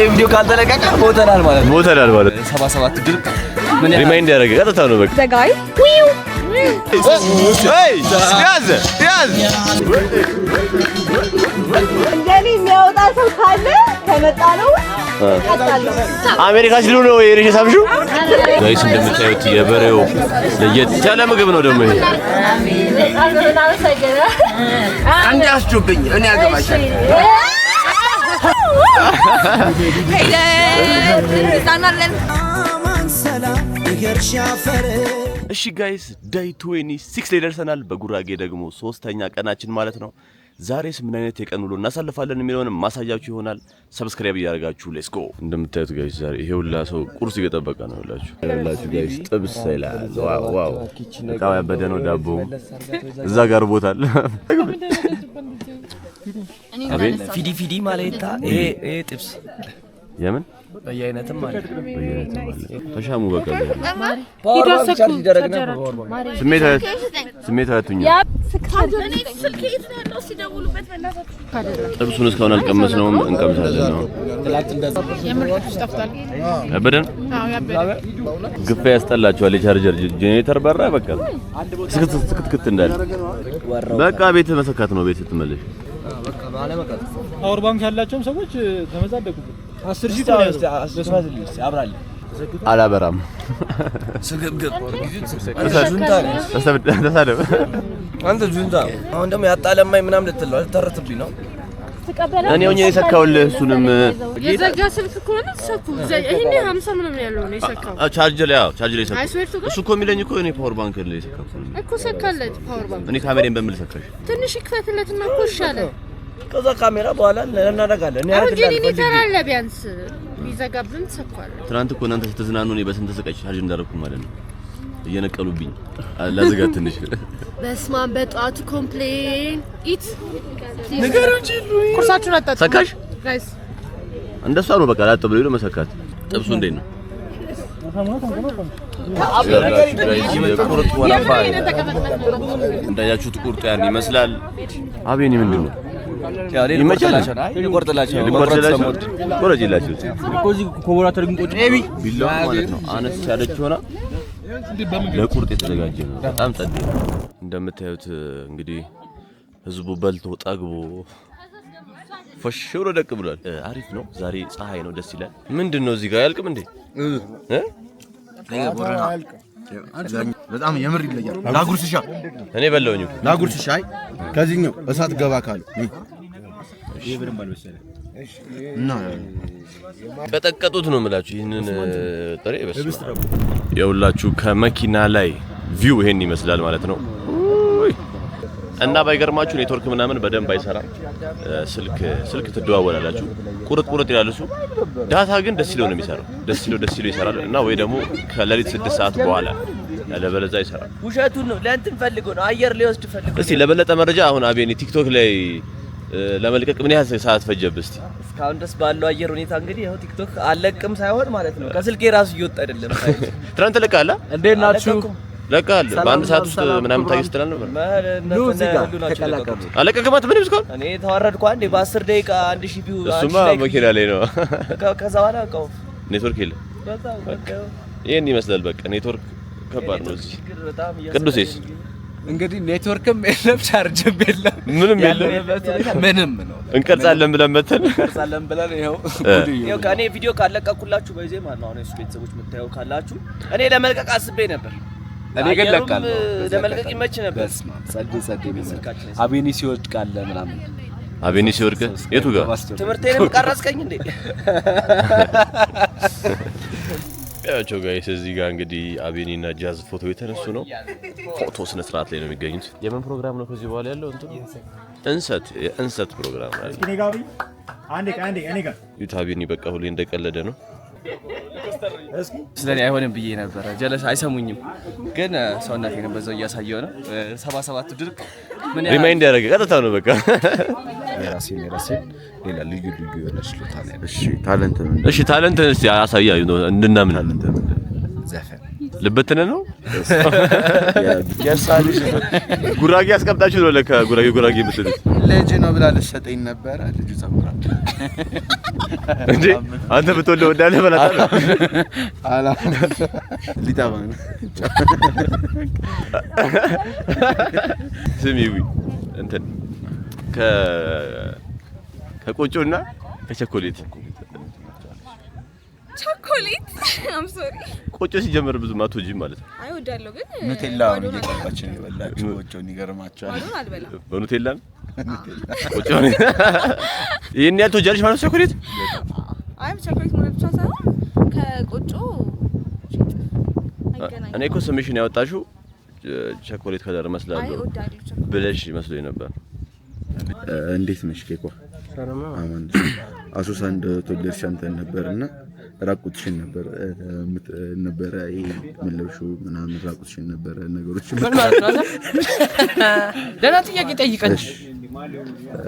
ቪዲዮ ካልተለቀቀ ሞተናል ማለት ነው። 77 ድርቅ ምን ሪማይንድ ያደረገ ቀጥታ ነው በቃ ዘጋይ ያዝ እንደኔ የሚያወጣ ሰው ካለ ከመጣ ነው አሜሪካ ሲሉ ነው የሬሽ ሳምሹ ጋይስ እንደምታዩት የበሬው ለየት ያለ ምግብ ነው ደግሞ ይሄ አንዴ አስጆብኝ እኔ ያገባሻል እሺ ጋይስ ዳይ 26 ላይ ደርሰናል። በጉራጌ ደግሞ 3ኛ ቀናችን ማለት ነው። ዛሬስ ምን አይነት የቀን ውሎ እናሳልፋለን የሚለውን ማሳያችሁ ይሆናል። ሰብስክራይብ ያደርጋችሁ ሌትስ ጎ። እንደምታዩት ጋይስ ዛሬ ይሄ ሁላ ሰው ቁርስ እየጠበቀ ነው ያላችሁ ጋይስ ጥብስ ይላል። ዋው በጣም ያበደ ነው። ዳቦ እዛ ጋር ቦታል። አቤት ፊዲ ማለታ ይሄ ጥብስ የምን በየአይነትም ማለት ተሻሙ በቃ ስሜት አያቱኛ ጥብሱን እስካሁን አልቀመስነውም። እንቀምሳለን ነው ያበደን ግፋ ያስጠላችኋል። የቻርጀር ጄኔሬተር በራ በቃ ስክትክት እንዳለ በቃ ቤት መሰካት ነው። ቤት ስትመለሽ ፓወር ባንክ ያላቸውም ሰዎች ተመጻደቁበት 10,000 ነው ያብራል። አላበራም ስግብግብ ተሳደብ አንተ ጁንታ አሁን ደግሞ ያጣለማይ ምናምን ልትለው ተረትብኝ ነው እኔ ሆኜ የሰካውልህ እሱንም የዘጋ ስልክ ከሆነ ሰኩ ይሄኔ 50 ምንም ያለው ነው የሰካው ቻርጀር የሰካው እሱ እኮ የሚለኝ እኮ እኔ ፓወር ባንክ ላይ የሰካው እኮ ሰካለት ፓወር ባንክ እኔ ካሜራን በምን ልሰካሽ ትንሽ ይክፈትለትና እኮ ይሻለ ከዛ ካሜራ በኋላ እናደርጋለን። እኔ አረጋለሁ ሊተራለ ቢያንስ ቢዘጋብን ተሰኳለ። ትናንት እኮ እናንተ ስትዝናኑ ነው በስንት ተሰቃች ቻርጅ እንዳደረኩ ማለት ነው። እየነቀሉብኝ ላዘጋት ትንሽ በስማን በጧቱ ኮምፕሌን ኢት ነገር እንጂ ቁርሳችሁን አጣጣሙ ሰካሽ ጋይስ እንደሷ ነው በቃ ላጥ ብሎ መሰካት። ጥብሱ እንዴት ነው? ቁርጥ ወራፋ እንዳያችሁት ቁርጡ ያን ይመስላል። አቤኔ ምንድን ነው ይመቻላችሁ? ይቆርጥላችሁ ቆረጅላችሁ ኮዚ ኮቦራተር ግን ቆጭ ኤቢ ቢላው ማለት ነው። አነስ ያለች ሆና ለቁርጥ የተዘጋጀ ነው። በጣም ጸዴ ነው። እንደምታዩት እንግዲህ ህዝቡ በልቶ ጠግቦ ፈሽሮ ደቅ ብሏል። አሪፍ ነው። ዛሬ ፀሐይ ነው፣ ደስ ይላል። ምንድነው እዚህ ጋር ያልቅም እንዴ? በጣም የምር ይለያል። ላጉርስሻ እኔ በላውኝ ላጉርስሻ አይ ከዚህኛው እሳት ገባ ካለ ይሄ በደንብ አልበሰለ እና ቀጠቀጡት ነው የምላችሁ። ይሄንን ጥሬ በስመ አብ የሁላችሁ ከመኪና ላይ ቪው ይሄን ይመስላል ማለት ነው። እና ባይገርማችሁ ኔትወርክ ምናምን በደንብ አይሰራም። ስልክ ትደዋወላላችሁ ቁርጥ ይላል እሱ። ዳታ ግን ደስ ይለው ነው የሚሰራው። ደስ ይለው ይሰራል። እና ወይ ደግሞ ከሌሊት 6 ሰዓት በኋላ ለበለዛ ይሰራል። ውሸቱን ነው ለእንትን ፈልጎ ነው አየር ሊወስድ ፈልጎ። እስቲ ለበለጠ መረጃ አሁን አቤኔ ቲክቶክ ላይ ለመልቀቅ ምን ያህል ሰዓት ፈጀብህ? እስቲ እስካሁን ድረስ ባለው አየር ሁኔታ እንግዲህ ይሄው ቲክቶክ አለቅም ሳይሆን ማለት ነው ከስልኬ ራሱ እየወጣ አይደለም። ትናንት ለቃለ እንዴት ናችሁ? ለቃለ በአንድ ሰዓት ውስጥ ምናምን ታይስተናል ነበር። አለቀቀማት ምንም እስካሁን እኔ ተዋረድኩ አንዴ በ10 ደቂቃ 1000 ቪው። እሱማ መኪና ላይ ነው። ከዛ በኋላ ቀው ኔትወርክ የለም። ይሄን ይመስላል በቃ ኔትወርክ ከባድ ነው እዚህ። ቅዱሴስ እንግዲህ ኔትወርክም የለም ቻርጅም የለም ምንም የለም ምንም ነው። እንቀርጻለን ብለን መተን ይሄው ከኔ ቪዲዮ ካለቀቁላችሁ በይዜ ማለት ነው። አሁን እሱ ቤተሰቦች የምታየው ካላችሁ እኔ ለመልቀቅ አስቤ ነበር። እኔ ግን ለቃለሁ ለመልቀቅ ይመች ነበር። ጸዴ አቤኒ ሲወድቅ አለ ምናምን አቤኒ ሲወድቅ የቱ ጋር ትምህርቴንም ቀረጽከኝ እንዴ? ያቸው ጋይስ እዚህ ጋር እንግዲህ አቤኒና ጃዝ ፎቶ የተነሱ ነው። ፎቶ ስነ ስርዓት ላይ ነው የሚገኙት። የምን ፕሮግራም ነው ከዚህ በኋላ ያለው? እንሰት ፕሮግራም አለ። አንዴ ዩቲዩብን በቃ ሁሌ እንደቀለደ ነው። ስለኔ አይሆንም ብዬ ነበር። ጀለስ አይሰሙኝም፣ ግን ሰውነቴን በዛው እያሳየው ነው። 77 ድርቅ ምን ሪማይንድ ያደረገ ቀጥታ ነው በቃ የራሴ ሌላ ልዩ የሆነ ችሎታ ነው። ታለንት እስቲ አሳያ እንድናምን። ልበትነ ነው ያሳልሽ ጉራጌ አስቀምጣችሁ ነው ለካ ጉራጌ የምትሉት ልጅ ነው ብላ ልትሰጠኝ ነበር ልጅ ጸጉራ እንዴ አንተ ብትወልደው እንዳለ በላታ አላ ሊታባ ነው ስሚዊ እንትን ከቆጮና ከቸኮሌት ቾኮሌት አም ሶሪ ቆጮ ሲጀምር ብዙ ማቶጂ ማለት ነው። አይ ወዳለው ግን ኑቴላ ነው እየቀባችን ይበላችሁ ቆጮን ይገርማችኋል። አሉን አልበላም በኑቴላ ቆጮ ነው ይሄን ያልቶ ጃልሽ ማለት ቾኮሌት አይም ቾኮሌት ማለት ብቻ ሳይሆን ከቆጮ አይገናኝም። እኔ እኮ ስምሽን ያወጣሽው ቾኮሌት ከለር መስላለሁ ብለሽ መስሎኝ ነበር። እንዴት ነሽ ኬኳ? አማን አሶሳ እንደተወለድሽ አንተን ነበርና ራቁትሽን ነበር ይሄ ምለብሹ ምናምን ራቁትሽን ነበር ነገሮች ምን ማለት ነው? ደህና ጥያቄ ጠይቀኝ።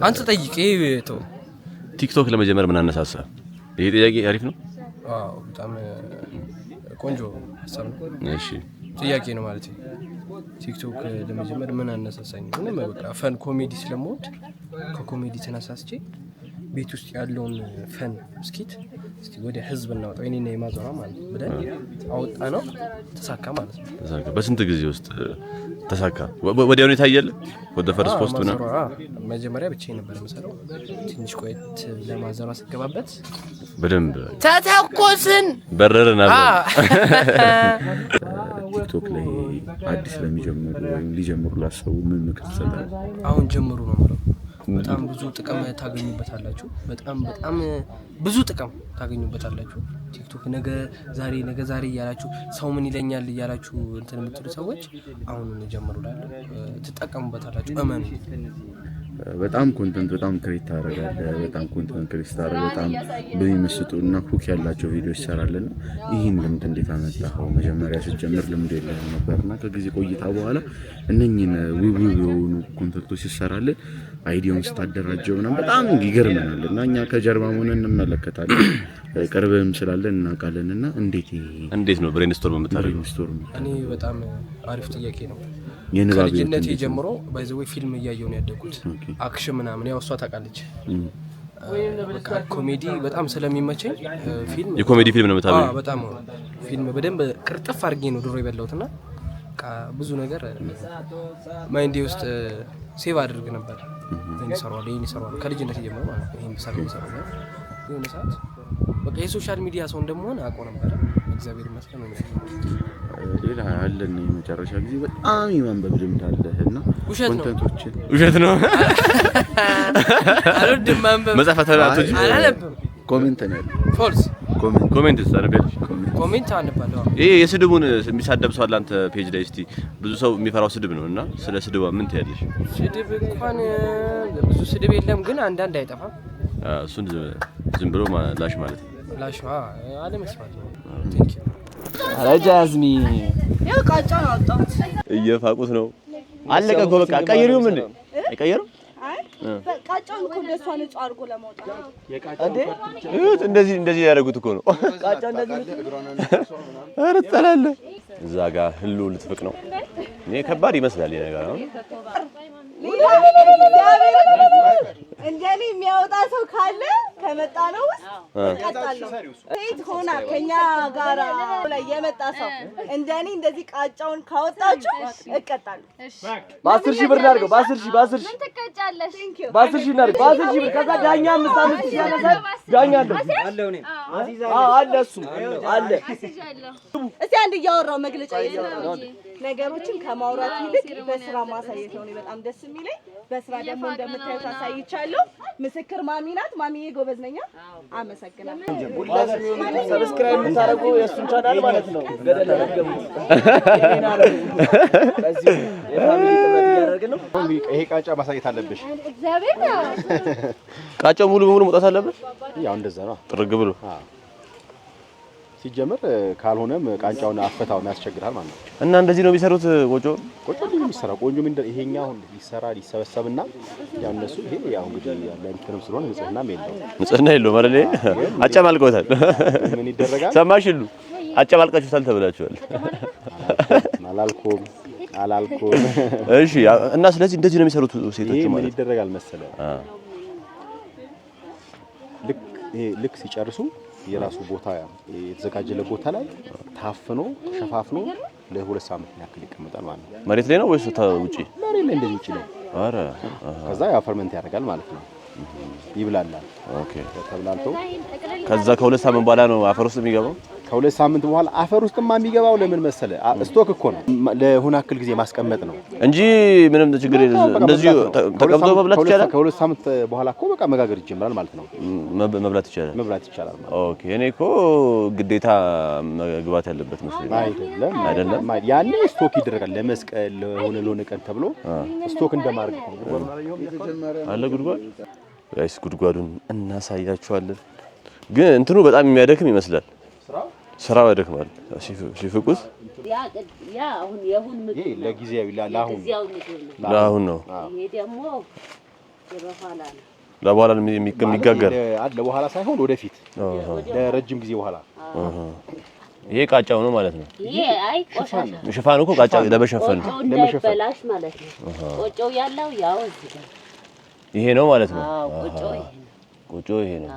አንተ ጠይቄ ተው። ቲክቶክ ለመጀመር ምን አነሳሳ? ይሄ ጥያቄ አሪፍ ነው። አዎ በጣም ቆንጆ ሀሳብ ነው። እሺ ጥያቄ ነው ማለት ነው። ቲክቶክ ለመጀመር ምን አነሳሳኝ? ምንም በቃ ፈን ኮሜዲ ስለምወድ ከኮሜዲ ተነሳስቼ ቤት ውስጥ ያለውን ፈን እስኪ ወደ ህዝብ እናውጣው እኔና የማዘሯ ማለት ነው ብለን አወጣ ነው። ተሳካ ማለት ነው። ተሳካ። በስንት ጊዜ ውስጥ ተሳካ? ወዲያውኑ ታየለ ወደ ፈርስ ፖስት ነው። መጀመሪያ ብቻዬን ነበር የምሰራው። ትንሽ ቆየት ለማዘሯ ስገባበት በደንብ ተተኮስን በረረና ቲክቶክ ላይ አዲስ ለሚጀምሩ ወይም ሊጀምሩ ላሰቡ ምን ምክር ትሰጣለህ? አሁን ጀምሩ ነው ማለት በጣም ብዙ ጥቅም ታገኙበታላችሁ። በጣም ብዙ ጥቅም ታገኙበታላችሁ። ቲክቶክ ነገ ዛሬ እያላችሁ ሰው ምን ይለኛል እያላችሁ እንትን የምትሉ ሰዎች አሁን ጀምሩላችሁ፣ ትጠቀሙበታላችሁ። እመኑ። በጣም ኮንተንት በጣም ክሬት ታደርጋለህ። በጣም ኮንተንት ክሬት ታደርጋለህ። በጣም በሚመስጡና ሁክ ያላቸው ቪዲዮዎች ይሰራልና ይሄን ልምድ እንዴት አመጣኸው? መጀመሪያ ስትጀምር ልምድ የለህም ነበርና ከጊዜ ቆይታ በኋላ እነኚህን ውብ የሆኑ ኮንተንቶች ሲሰራልን አይዲያውን ስታደራጀው ምናምን በጣም ይገርመናል እና እኛ ከጀርባ ሆነን እንመለከታለን። ቅርብም ስላለን እናውቃለንና እንዴት ነው ብሬንስቶርም የምታደርገው? እኔ በጣም አሪፍ ጥያቄ ነው። ከልጅነቴ ጀምሮ ባይዘው ፊልም እያየሁ ነው ያደግኩት። አክሽን ምናምን ያው እሷ ታውቃለች። ኮሜዲ በጣም ስለሚመቸኝ ፊልም የኮሜዲ ፊልም ነው የምታየው? አዎ በጣም ፊልም በደንብ ቅርጥፍ አድርጌ ነው ድሮ የበላሁትና ብዙ ነገር ማይንዴ ውስጥ ሴቭ አድርግ ነበር። ይሄን ይሰራዋል ከልጅነቴ ጀምሮ ማለት ነው። ይሄን ይሰራዋል የሆነ ሰዓት በቃ የሶሻል ሚዲያ ሰው እንደመሆን አውቀው ነበር። እግዚአብሔር ይመስገን ነው። ሌላ አለን የመጨረሻ ጊዜ በጣም የማንበብ ልምድ አለህና ኮንተንቶችን ውሸት ነው አልወድም ማንበብ መጽሐፍ ተላቶጂ አላነብም። ኮሜንት ነው ፎልስ ኮሜንት ታነቢያለሽ? ኮሜንት አነባለሁ። ይሄ የስድቡን የሚሳደብ ሰው አለ አንተ ፔጅ ላይ እስቲ ብዙ ሰው የሚፈራው ስድብ ነውና ስለ ስድቡ ምን ትያለሽ? ስድብ እንኳን ብዙ ስድብ የለም ግን አንዳንድ አይጠፋም። እሱን ዝም ብሎ ላሽ ማለት ነው። ላሽ አለመስማት ነው። ቴንክ ዩ አረጃዝሚ ያው ቃጫውን አወጣሁት። እየፋቁት ነው። አለቀ እኮ በቃ ቀይሪው። ምን አይቀየረው? አይ ቃጫውን እኮ እንደሷ ንጹህ አድርጎ ለማውጣት እንደዚህ ያደረጉት እኮ ነው። ቃጫ እንደዚህ ኧረ ተላለ እዛ ጋር ህሉ ልትፍቅ ነው። እኔ ከባድ ይመስላል ይሄ ነገር አሁን እንደኔ የሚያወጣ ሰው ካለ ከመጣ ነው ውስጥ እቀጣለሁ። ሴት ሆና ከኛ ጋር ላይ የመጣ ሰው እንደኔ እንደዚህ ቃጫውን ካወጣችሁ እቀጣለሁ። በ10 ሺህ ብር እናድርገው። በ10 ሺህ ምን ትቀጫለሽ? በ10 ሺህ እናድርገው። በ10 ሺህ ብር ከዛ ዳኛ 5 ሲያነሳል ዳኛ አለው እኔ አለ እሱ አለ። እስቲ አንድ እያወራው መግለጫ እየሰጠው ነገሮችን ከማውራት ይልቅ በስራ ማሳየት ነው በጣም ደስ የሚለኝ። በስራ ደግሞ እንደምታዩት አሳይቻለሁ። ምስክር ማሚ ናት። ማሚዬ ጎበዝ ነኝ። አመሰግናለሁ። ሁላችሁም ሰብስክራይብ የምታደርጉ የእሱን ቻናል ማለት ነው ገደል ያደርገው በዚህ የፋሚሊ ጥረት እያደረግን ነው። ይሄ ቃጫ ማሳየት አለብሽ። እግዚአብሔር ነው። ቃጫው ሙሉ በሙሉ መውጣት አለበት። ያው እንደዛ ነው ጥርግ ብሎ ሲጀምር ካልሆነም ቃንጫውን አፈታውን ያስቸግራል ማለት ነው። እና እንደዚህ ነው የሚሰሩት። ቆጮ ነው የሚሰራው። ቆንጆ ምን ይሄኛው ሊሰበሰብና ያው እነሱ ይሄ ያው እንግዲህ ያለ እንትንም ስለሆነ ንጽህና የለውም ማለት ነው። አጨማልቀውታል። ምን ይደረጋል? ሰማሽሉ አጨባልቃችሁታል ተብላችኋል። አላልኩም። እሺ እና ስለዚህ እንደዚህ ነው የሚሰሩት ሴቶች ማለት ምን ይደረጋል መሰለህ? ልክ ሲጨርሱ የራሱ ቦታ የተዘጋጀለ ቦታ ላይ ታፍኖ ሸፋፍኖ ለ2 ሳምንት ያክል ይቀመጣል ማለት ነው። መሬት ላይ ነው ወይስ ውጪ? መሬት ላይ እንደዚህ ውጪ ላይ። አረ ከዛ ያ ፈርመንት ያደርጋል ማለት ነው። ይብላላል። ኦኬ። ተብላልቶ ከዛ ከ2 ሳምንት በኋላ ነው አፈር ውስጥ የሚገባው። ከ2 ሳምንት በኋላ አፈር ውስጥማ የሚገባው ለምን መሰለ? ስቶክ እኮ ነው ለሆነ ያክል ጊዜ ማስቀመጥ ነው እንጂ ምንም ችግር የለም። እንደዚህ ተቀምጦ መብላት ይቻላል። ከ2 ሳምንት በኋላ እኮ በቃ መጋገር ይጀምራል ማለት ነው። መብላት ይቻላል ማለት ነው። ኦኬ። እኔ እኮ ግዴታ መግባት ያለበት መስሎኝ። አይደለም። ያኔ ስቶክ ይደረጋል ለመስቀል ለሆነ ቀን ተብሎ ስቶክ እንደማድረግ ነው። አለ ጉድጓድ ጋይስ፣ ጉድጓዱን እናሳያችኋለን። ግን እንትኑ በጣም የሚያደክም ይመስላል። ስራው ያደክማል ሲፍቁት። ያ አሁን የሁን ምግብ ለጊዜያዊ ለአሁን ነው። ይሄ ደግሞ የበኋላ ነው። ለበኋላ የሚጋገር ለበኋላ ሳይሆን ወደፊት ለረጅም ጊዜ በኋላ። ይሄ ቃጫው ነው ማለት ነው። ይሄ አይ ቆሻሻ ሽፋኑ እኮ ቃጫ ለመሸፈን ለመሸፈላሽ ማለት ነው። ቆጮው ያለው ያው እዚህ ጋር ይሄ ነው ማለት ነው። ቆጮ ይሄ ነው።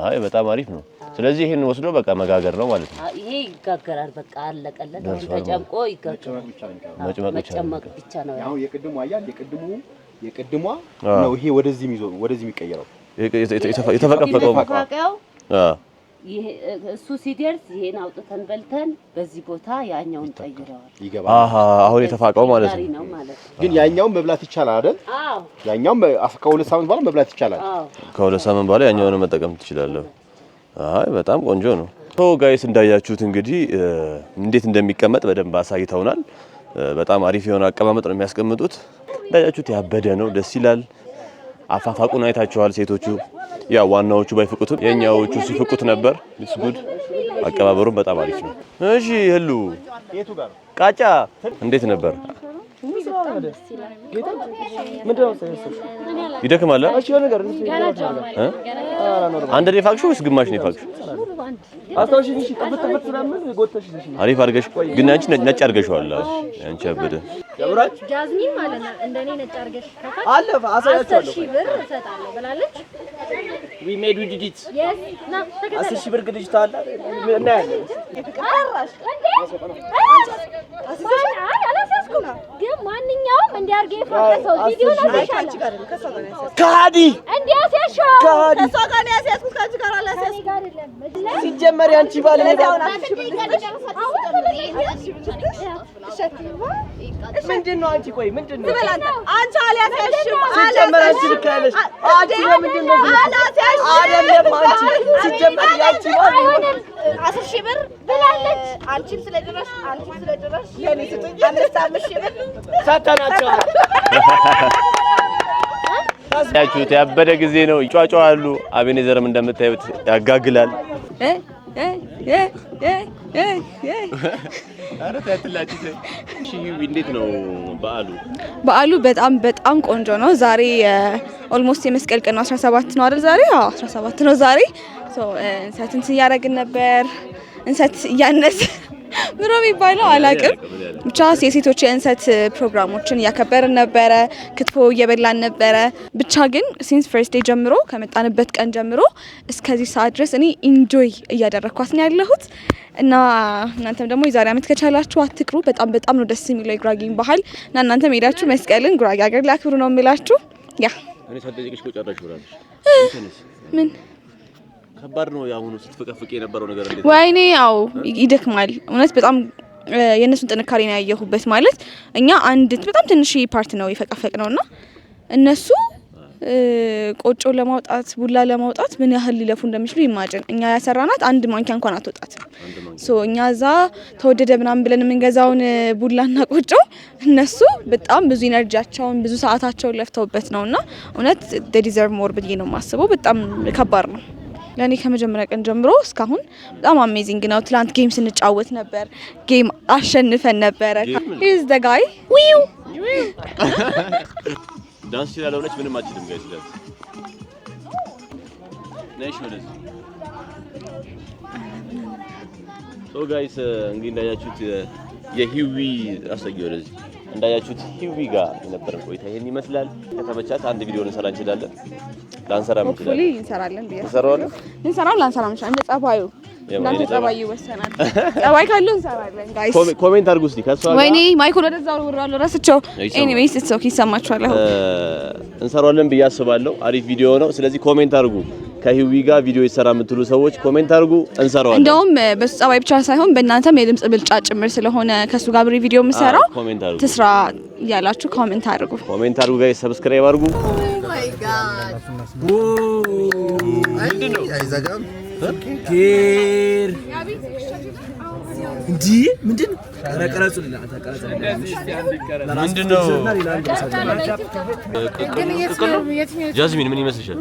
አይ በጣም አሪፍ ነው። ስለዚህ ይሄን ወስዶ በቃ መጋገር ነው ማለት ነው። ይሄ ይጋገራል። በቃ አለቀለት። አሁን ተጨምቆ ይጋገራል። መጨመቅ ብቻ ነው። ያው የቅድሙ የቅድሟ ነው። ይሄ ወደዚህ የሚቀየረው የተፈቀፈቀው ይሄ እሱ ሲደርስ ይሄን አውጥተን በልተን በዚህ ቦታ ያኛውን ጠይረዋል ይገባል። አሁን የተፋቀው ማለት ነው። ግን ያኛውን መብላት ይቻላል አይደል? አዎ ያኛውን ከ2 ሳምንት በኋላ መብላት ይቻላል። ከ2 ሳምንት በኋላ ያኛውን መጠቀም ትችላለህ። አይ በጣም ቆንጆ ነው። ጋይስ እንዳያችሁት እንግዲህ እንዴት እንደሚቀመጥ በደንብ አሳይተውናል። በጣም አሪፍ የሆነ አቀማመጥ ነው የሚያስቀምጡት። እንዳያችሁት ያበደ ነው፣ ደስ ይላል። አፋፋቁን አይታችኋል። ሴቶቹ ያው ዋናዎቹ ባይፍቁትም የኛዎቹ ሲፍቁት ነበር። ኢትስ ጉድ። አቀባበሩም በጣም አሪፍ ነው። እሺ ህሉ የቱ ጋር ቃጫ እንዴት ነበር? ይደክማል። እሺ የሆነ ነገር አንድ ነው የፋቅሽው ወይስ ግማሽ ነው የፋቅሽው? አስታውሽኝ። እሺ ጥፍጥፍት ስለምን ጎተሽ እሺ አሪፍ አድርገሽ ግን አንቺ ነጭ አድርገሽዋል። አንቺ አበደ ያብራች ጃዝሚን ማለት ነው። እንደኔ ነጭ አድርገሽ ከፋት አለፈ። አሳያችኋለሁ። 10,000 ብር እሰጣለሁ ብላለች። we made we did it yes ና 10,000 ብር ግድጅ ታላ እና ያለ ቀራሽ እንዴ አይ አላሳስኩም። ግን ማንኛውም እንዲያርገ የፈቀሰው ቪዲዮ አሳይቻለሁ። ካዲ እንዲያሳሽው ከሷ ጋር ነው ያስያዝኩት። ካንቺ ጋር አላስያዝኩም። ሲጀመር ያንቺ ባል ነው። ምንድነው አንቺ? ቆይ ምንድነው አንቺ አልያዝሽም። ሲጀመር አንቺ ልክ ያለሽ አንቺ ለምንድነው አላስያዝሽም? አይደለም አንቺ ሲጀመር ያንቺ ባል ነው። 10,000 ብር ብላለች። አንቺም ስለደረሽ ለኔ ስጡኝ 5,000 ብር ሳታናቸው ያችሁት ያበደ ጊዜ ነው። ይጫጫዋሉ። አቤኔዘርም እንደምታዩት ያጋግላል። አረ ታትላችሁ። እሺ እንዴት ነው በዓሉ? በዓሉ በጣም ቆንጆ ነው። ዛሬ ኦልሞስት የመስቀል ቀን 17 ነው አይደል? ዛሬ 17 ነው ዛሬ። እንሰትን እያደረግን ነበር። እንሰት እያነስ ምሮ የሚባለው አላቅም። ብቻ የሴቶች የእንሰት ፕሮግራሞችን እያከበርን ነበረ። ክትፎ እየበላን ነበረ። ብቻ ግን ሲንስ ፈርስት ዴይ ጀምሮ ከመጣንበት ቀን ጀምሮ እስከዚህ ሰዓት ድረስ እኔ ኢንጆይ እያደረኳት ነው ያለሁት እና እናንተም ደግሞ የዛሬ ዓመት ከቻላችሁ አትቅሩ። በጣም ነው ደስ የሚለው የጉራጌን ባህል እና እናንተም ሄዳችሁ መስቀልን ጉራጌ ሀገር ላይ አክብሩ ነው የምላችሁ። ያ እኔ ሳደቂሽ ቆጨራሽ ብራለሽ ምን ከባድ ነው ያሁኑ ስትፈቀፍቅ የነበረው ነገር እንዴት? ወይኔ ያው ይደክማል እውነት በጣም የነሱን ጥንካሬ ነው ያየሁበት። ማለት እኛ አንድ በጣም ትንሽ ፓርት ነው የፈቀፈቅ ነውና እነሱ ቆጮ ለማውጣት ቡላ ለማውጣት ምን ያህል ሊለፉ እንደሚችሉ ኢማጂን። እኛ ያሰራናት አንድ ማንኪያ እንኳን አትወጣት። እኛ እዛ ተወደደ ምናምን ብለን የምንገዛውን ቡላና ቆጮ እነሱ በጣም ብዙ ኢነርጂያቸውን ብዙ ሰዓታቸውን ለፍተውበት ነውና እውነት they deserve more ብዬ ነው የማስበው። በጣም ከባድ ነው ለኔ ከመጀመሪያ ቀን ጀምሮ እስካሁን በጣም አሜዚንግ ነው። ትላንት ጌም ስንጫወት ነበር። ጌም አሸንፈን ነበረ። he's the guy ዊው ዳንስ ያለውነች ምንም አትችልም ጋይስ ዳንስ ነሽ ወደዚህ ሶ ጋይስ እንግዲህ እንዳያችሁት የሂዊ አሰጊ ወደዚህ እንዳያችሁት ሂዊ ጋር የነበረን ቆይታ ይሄን ይመስላል። ከተመቻት አንድ ቪዲዮ እንሰራ እንችላለን። ላንሰራም እንችላለን። ሆፕፉሊ እንሰራለን ቢያ እንሰራለን። እንሰራው ላንሰራም እንችላለን። እንደ ጸባዩ እናንተ ጸባዩ ወሰናል። ጸባይ ካለው እንሰራለን ጋይስ። ኮሜንት አድርጉ እስቲ ከሷ ጋር ወይኔ ማይክል ወደዛው ወራለው ረስቸው። ኤኒዌይስ ኢትስ ኦኬ ይሰማችኋል። አሁን እንሰራለን ብዬ አስባለሁ። አሪፍ ቪዲዮ ነው። ስለዚህ ኮሜንት አድርጉ። ከሂዊ ጋር ቪዲዮ ይሰራ የምትሉ ሰዎች ኮሜንት አድርጉ፣ እንሰራዋለን። እንደውም በሱ ጸባይ ብቻ ሳይሆን በእናንተም የድምጽ ብልጫ ጭምር ስለሆነ ከሱ ጋር ብሬ ቪዲዮ የምሰራው ትስራ ያላችሁ ኮሜንት አድርጉ። ኮሜንት አድርጉ ጋይስ፣ ሰብስክራይብ አድርጉ። ኦ ማይ ጋድ ምንድነው አይዘጋም ኬር እንዴ ምንድነው? ተቀረጹልና ተቀረጹልና ምንድነው? ጃስሚን ምን ይመስልሻል?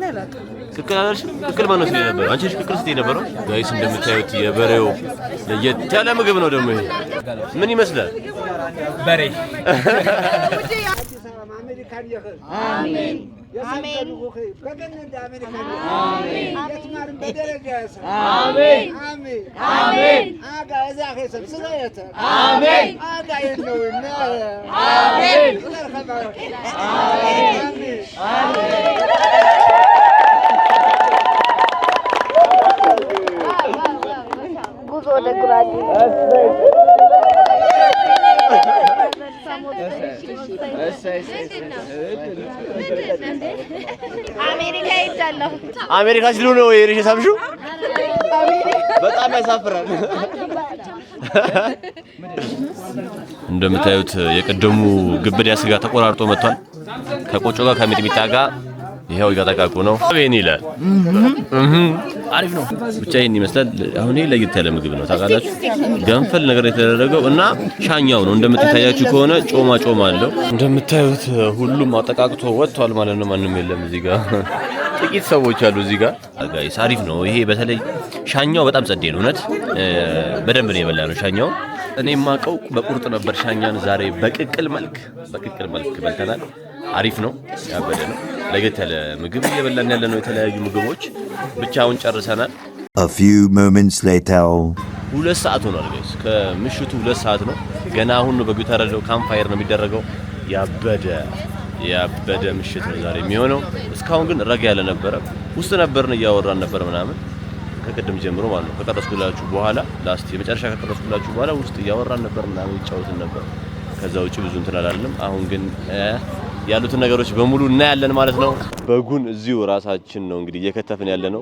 ቅቅል አለሽ? ቅቅል ማነው ሲል ነበር? አንቺ ነሽ ቅቅል ስትይ ነበረው? ጋይስ እንደምታዩት የበሬው ለየት ያለ ምግብ ነው። ደግሞ ይሄ ምን ይመስላል? በሬ አሜን አሜን ጉዞ ወደ ጉራጌ አሜሪካ ሄጃለሁ። አሜሪካ ሲሉ ነው የሪሽ ሳምሹ በጣም ያሳፍራል። እንደምታዩት የቀደሙ ግብዳ ስጋ ተቆራርጦ መጥቷል። ከቆጮ ጋር ከሚጥሚጣ ጋር ይሄው እያጠቃቁ ነው። አቤን ይላል። አሪፍ ነው። ብቻ ይሄን ይመስላል። አሁን ይሄ ለየት ያለ ምግብ ነው ታውቃላችሁ። ገንፈል ነገር የተደረገው እና ሻኛው ነው። እንደምትታያችሁ ከሆነ ጮማ ጮማ አለው። እንደምታዩት ሁሉም አጠቃቅቶ ወጥቷል ማለት ነው። ማንም የለም እዚህ ጋር ጥቂት ሰዎች አሉ እዚህ ጋር ጋይስ። አሪፍ ነው ይሄ። በተለይ ሻኛው በጣም ጸዴ ነው። እውነት በደንብ ነው የበላነው ሻኛው። እኔ የማውቀው በቁርጥ ነበር። ሻኛን ዛሬ በቅቅል መልክ በልተናል። አሪፍ ነው። ያበደ ነው። ለየት ያለ ምግብ እየበላን ያለ ነው። የተለያዩ ምግቦች ብቻውን ጨርሰናል። A few moments later 2 ሰዓት ሆኗል ጋይስ። ከምሽቱ 2 ሰዓት ነው። ገና አሁን ነው በጉ ተረደው ካምፕፋየር ነው የሚደረገው። ያበደ ምሽት ነው ዛሬ የሚሆነው። እስካሁን ግን ረጋ ያለ ነበረ። ውስጥ ነበርን እያወራን ነበር ምናምን ከቀደም ጀምሮ ማለት ነው። ከቀረስኩላችሁ በኋላ ላስት የመጨረሻ ከቀረስኩላችሁ በኋላ ውስጥ እያወራን ነበር ምናምን ይጫወትን ነበር። ከዛ ውጪ ብዙ እንትን አላልንም። አሁን ግን ያሉትን ነገሮች በሙሉ እናያለን ማለት ነው። በጉን እዚሁ ራሳችን ነው እንግዲህ እየከተፍን ያለ ነው።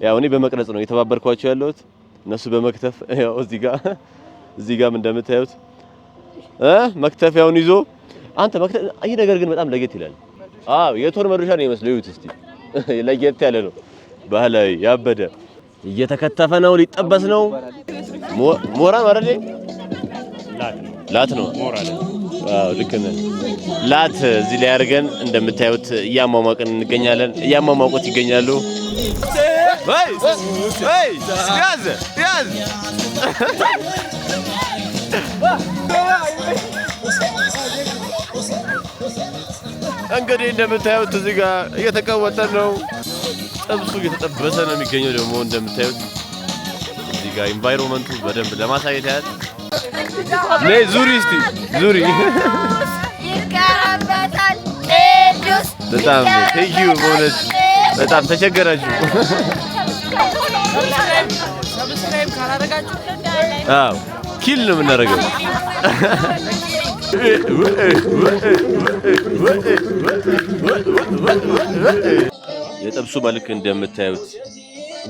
ያው እኔ በመቅረጽ ነው የተባበርኳቸው ያለሁት፣ እነሱ በመክተፍ ያው እዚህ ጋርም እንደምታዩት መክተፊያውን ይዞ አንተ መክተፍ። ይሄ ነገር ግን በጣም ለየት ይላል። የቶር መዶሻ ነው የሚመስለው። ይሁት እስቲ ለየት ያለ ነው። ባህላዊ ያበደ እየተከተፈ ነው። ሊጠበስ ነው። ሞራ ማለት ላት ነው። ሞራ ልክ ነህ። ላት እዚህ ላይ አድርገን እንደምታዩት እያሟሟቅን እንገኛለን። እያሟሟቁት ይገኛሉ። ያዝ እንግዲህ እንደምታዩት እዚህ ጋር እየተቀወጠ ነው። ጥብሱ እየተጠበሰ ነው የሚገኘው። ደግሞ እንደምታዩት እዚህ ጋር ኢንቫይሮመንቱ በደንብ ለማሳየት ያህል ነይ ዙሪ እስቲ ዙሪ። ይቀራበታል ቅዱስ በጣም ቴንኪዩ በእውነት በጣም ተቸገራችሁ። ሰብስክራይብ ካላደረጋችሁ ኪል ነው የምናደርገው። የጥብሱ መልክ እንደምታዩት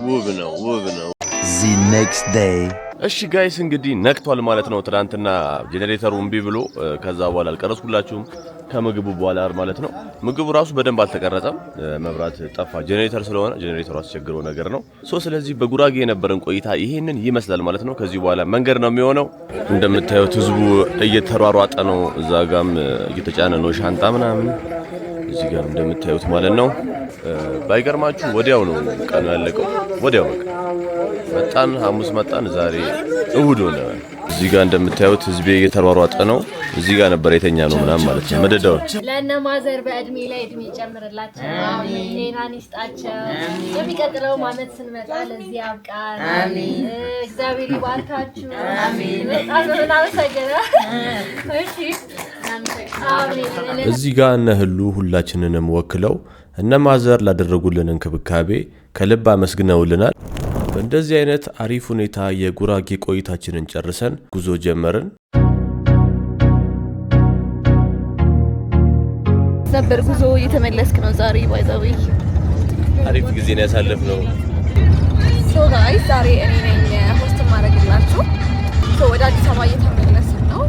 ውብ ነው። The next day እሺ ጋይስ እንግዲህ ነክቷል ማለት ነው። ትናንትና ጄኔሬተሩ እምቢ ብሎ ከዛ በኋላ አልቀረስኩላችሁም ከምግቡ በኋላ ማለት ነው። ምግቡ ራሱ በደንብ አልተቀረጸም፣ መብራት ጠፋ። ጄኔሬተር ስለሆነ ጄኔሬተሩ አስቸግሮ ነገር ነው። ስለዚህ በጉራጌ የነበረን ቆይታ ይሄንን ይመስላል ማለት ነው። ከዚህ በኋላ መንገድ ነው የሚሆነው። እንደምታዩት ህዝቡ እየተሯሯጠ ነው። እዛ ጋም እየተጫነ ነው ሻንጣ ምናምን፣ እዚህ ጋር እንደምታዩት ማለት ነው። ባይገርማችሁ ወዲያው ነው ቀኑ ያለቀው። ወዲያው በቃ መጣን፣ ሐሙስ መጣን፣ ዛሬ እሁድ ሆነ። እዚህ ጋር እንደምታዩት ህዝቤ እየተሯሯጠ ነው። እዚህ ጋር ነበር የተኛ ነው ምናምን ማለት ነው። መደዳው ለእነ ማዘር በእድሜ ላይ እድሜ ይጨምርላቸው፣ ጤናን ይስጣቸው። የሚቀጥለው ዓመት ስንመጣ ለዚህ ያብቃን። እግዚአብሔር ይባርካችሁ። በጣም እናመሰግናለን። እዚህ ጋር እነ ህሉ ሁላችንንም ወክለው እነ ማዘር ላደረጉልን እንክብካቤ ከልብ አመስግነውልናል። በእንደዚህ አይነት አሪፍ ሁኔታ የጉራጌ ቆይታችንን ጨርሰን ጉዞ ጀመርን። ነበር ጉዞ እየተመለስክ ነው ዛሬ ባይዛዊ አሪፍ ጊዜ ነው ያሳለፍነው። ሶ ጋይስ ዛሬ እኔ ነኝ ሆስት ማድረግላችሁ። ሶ ወደ አዲስ አበባ እየተመለስን ነው።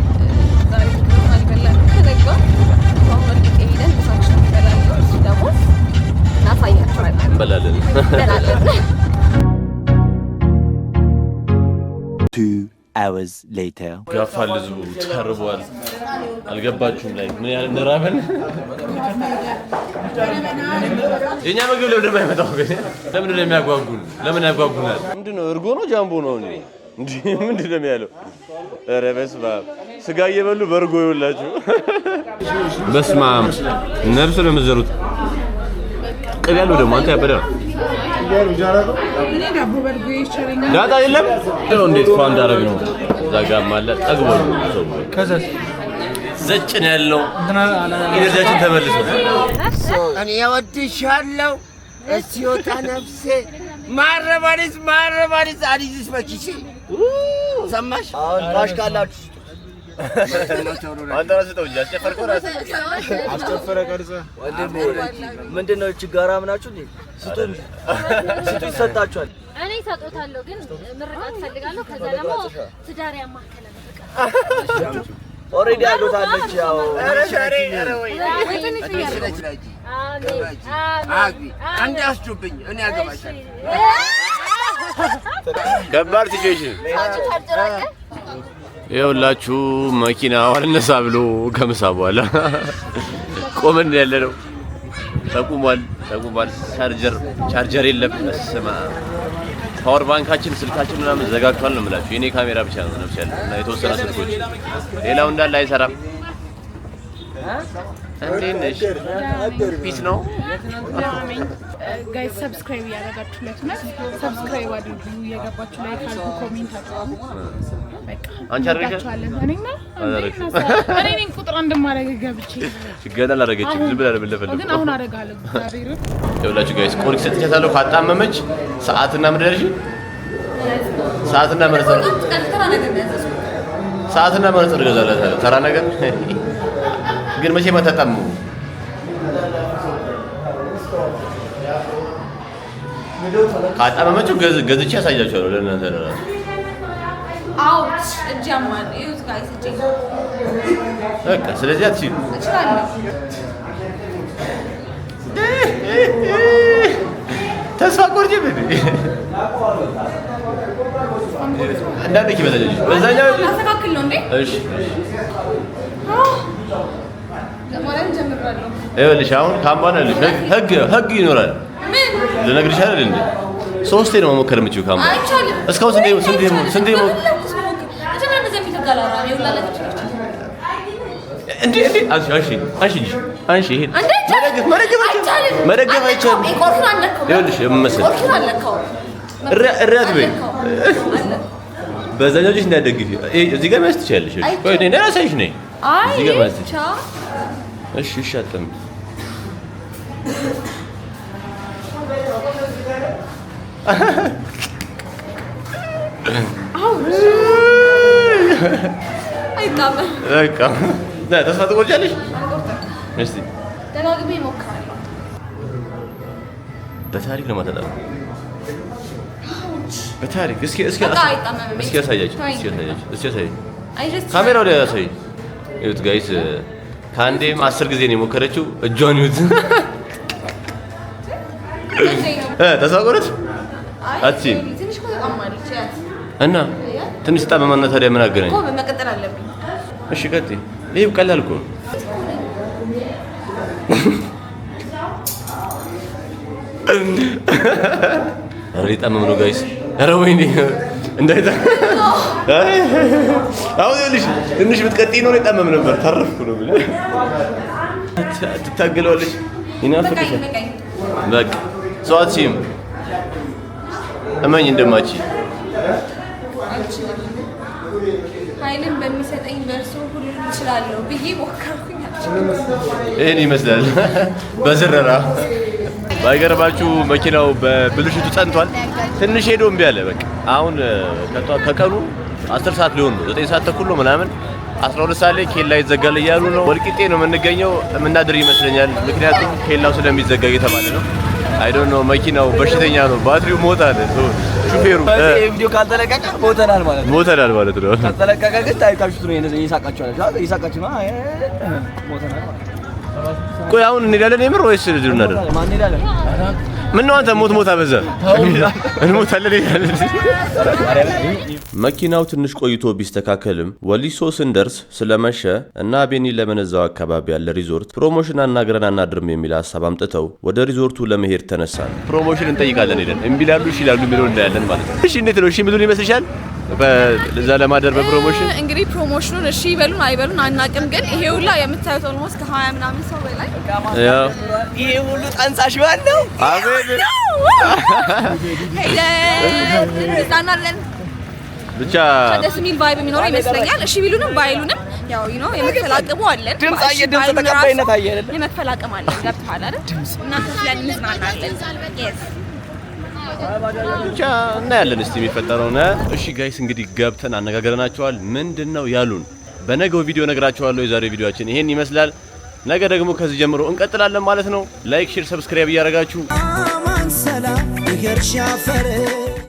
ዛሬ አልበላን ከነጋ አሁን ሄደን ምሳችን እንበላለን። እሱ ደግሞ እናሳያችኋለን። እንበላለን። 2 hours later ጋፋል ህዝቡ ተርቧል። አልገባችሁም ላይ ምን ያህል እንደራበን። የኛ ምግብ ለምን የማይመጣው ግን ለምን ነው የሚያጓጉን? ለምን ያጓጉናል? ምንድነው እርጎ ነው ጃምቦ ነው እንዴ? እንዴ ምንድነው የሚያለው? ኧረ በስመ አብ ስጋ እየበሉ በርጎ ይውላችሁ። በስመ አብ ነፍስ ነው የምትዘሩት። ቅቤ ያለው ደግሞ አንተ ያበደ ነው። ዳጣ የለም እንዴት ፋን እንዳረግ ነው ዛጋም አለ ጠግቦ ነው ከዛስ ዘጭን ያለው ኢነርጂያችን ተመልሶ እኔ እወድሻለሁ እስዮታ ነፍሴ ማረባሪስ አዲስ በኪሲ ሰማሽ አሁን ባሽ ካላችሁ አንተ ራስህ ተው እንጂ አስጨፈርከው ራስህ አስጨፈረ ቀርጸ ወንድም ምንድነው ችጋራ ምናችሁ እንዴ ስጡ ይሰጣችኋል እኔ ሰጦታለሁ ግን ምርቃት ፈልጋለሁ ከዛ ደግሞ ትዳር ያማከለ ነው ኦሬዲ አዶታለች ያው ኧረ ወይ አንድ አስጁብኝ እኔ አገባሻለሁ ከባድ ሲቹዌሽን ይኸውላችሁ መኪናው አልነሳ ብሎ ከምሳ በኋላ ቆመን ያለነው ተቁሟል። ቻርጀር የለም። ስማ ፓወር ባንካችን ስልካችን ምናምን ዘጋግቷል ነው የምላችሁ። የኔ ካሜራ ብቻ ነው ነፍስ ያለው እና የተወሰነ ስልኮች ሌላው እንዳለ አይሰራም። እንዴት ነሽ? ፒስ ነው ጋይስ ሰብስክራይብ ያደረጋችሁለት ነው። ሰብስክራይብ አድርጉ። የገባችሁ ላይ ካልኩ ኮሜንት አድርጉ። በቃ አንቺ አድርገሽ እኔና እኔ ነኝ ቁጥር እንደማደርግ ገብቼ ገና አላደረገችም። ዝም ብላ ለበለፈለ ግን አሁን አደርጋለሁ። እግዚአብሔር ይኸውላችሁ ጋይስ ኮሪክ ሰጥቻታለሁ። ካጣመመች ሰዓትና ምድርሽ ሰዓትና መነጽር ገዛላታለሁ። ተራ ነገር ግን መቼ መታጣሙ ካጣመመችው ገዝቼ ያሳያችኋለሁ ለእናንተ ለራሱ አውት እጃማን ይውት ጋይስ እጄ በቃ ስለዚህ አትሲሉ ተስፋ ቆርጬ እንዳንደኪ በዛኛው አስተካክል ነው እንዴ? እሺ ለማለት ጀምራለሁ። ይኸውልሽ አሁን ካምባና ህግ ይኖራል። ምን ልነግርሽ አይደል እንዴ? ሶስቴ ነው መሞከር የምችው ካምባ አይቻልም። እስካሁን ስንቴ እንዴ አንሺ ይሄ መደገፍ አይቻልም። ይኸውልሽ እራት በይ በዛኛው ልጅ እንዳትደግፊ። እዚህ ጋር ማለት ትችያለሽ። ቆይ እኔ ራሳይሽ ነኝ። እዚህ ጋር ማለት እሺ አጥም ተስፋ ትቆርጫለሽ? እስቲ ደጋግሜ እሞክራለሁ። በታሪክ ነው የማታጣው። በታሪክ እስኪ ያሳያችሁ። ካሜራው ላይ ያሳይ። ይኸውት ጋይስ ከአንዴም 10 ጊዜ ነው የሞከረችው። እጇን ይሁት ተስፋ ቆረጥ አትሲም ትንሽ ቆጣማለች እና ትንሽ ጣመማና ታዲያ ምን አገናኝ እኮ መቀጠል አለብኝ። እሺ ቀጥይ። ይሄው ቀላል እኮ አሬ ጣመም ነው ጋይስ። ኧረ ወይኔ እንዳይታ አሁን ይኸውልሽ ትንሽ ብትቀጥይ ነው የጠመም ነበር። ታረፍኩ ነው ብለህ ትታገለዋለሽ። ይናፍቅሻል። በቃ ሰው አትችይም። እመኝ እንደማች ኃይልን በሚሰጠኝ በእርሱ ሁሉን እችላለሁ ብዬ ሞከርኩኝ። ይሄን ይመስላል በዝረራ ባይገርባችሁ መኪናው በብልሽቱ ጸንቷል። ትንሽ ሄዶ እምቢ አለ። በቃ አሁን ከቀኑ 10 ሰዓት ሊሆን ነው 9 ሰዓት ተኩል ነው ምናምን 12 ሰዓት ላይ ኬላ ይዘጋል እያሉ ነው። ወልቂጤ ነው የምንገኘው። የምናድር ይመስለኛል ምክንያቱም ኬላው ስለሚዘጋ እየተባለ ነው። አይ ዶንት ኖ መኪናው በሽተኛ ነው። ባትሪው ሞታል። ሹፌሩ ቪዲዮ ካልተለቀቀ ሞተናል ማለት ነው። ካልተለቀቀ ግን ታይታችሁት ነው ይሳቃችሁ ነው ሞተናል ማለት ነው። ቆይ አሁን እንሄዳለን የምር ወይስ ልጅ እናደር? ማን እንሄዳለን? ምን ነው አንተ ሞት አበዛ? እንሞታለን እንሄዳለን። መኪናው ትንሽ ቆይቶ ቢስተካከልም ወሊሶ ስንደርስ ስለመሸ እና ቤኒ ለመነዛው አካባቢ ያለ ሪዞርት ፕሮሞሽን አናግረን አናድርም የሚል ሀሳብ አምጥተው ወደ ሪዞርቱ ለመሄድ ተነሳን። ፕሮሞሽን እንጠይቃለን ሄደን እምቢ ይላሉ እሺ ይላሉ የሚለው እናያለን ማለት ነው። እሺ እንዴት ነው እሺ የሚሉን ይመስልሻል? በዛ ለማደር በፕሮሞሽን እንግዲህ ፕሮሞሽኑን እሺ ይበሉን አይበሉን አናውቅም፣ ግን ይሄ ሁላ የምታዩት ኦልሞስት ከ20 ምናምን ሰው በላይ ያው ይሄ ሁሉ ጠንሳሽ ባለው አቤት ሄደን ብቻ ደስ የሚል ቫይብ የሚኖረው ይመስለኛል። እሺ ቢሉንም ባይሉንም ያው የመፈላቀሙ አለን። ድምጽ ተቀባይነት አየ አይደል? የመፈላቀም አለን። ገብቶሃል አይደል? እና ከፍለን እንዝናናለን። ብቻ እናያለን እስቲ የሚፈጠረው ነው። እሺ ጋይስ እንግዲህ ገብተን አነጋገረናቸዋል። ምንድነው ያሉን? በነገው ቪዲዮ ነግራቸዋለሁ። የዛሬው ቪዲዮአችን ይሄን ይመስላል። ነገ ደግሞ ከዚህ ጀምሮ እንቀጥላለን ማለት ነው። ላይክ፣ ሼር፣ ሰብስክራይብ እያደረጋችሁ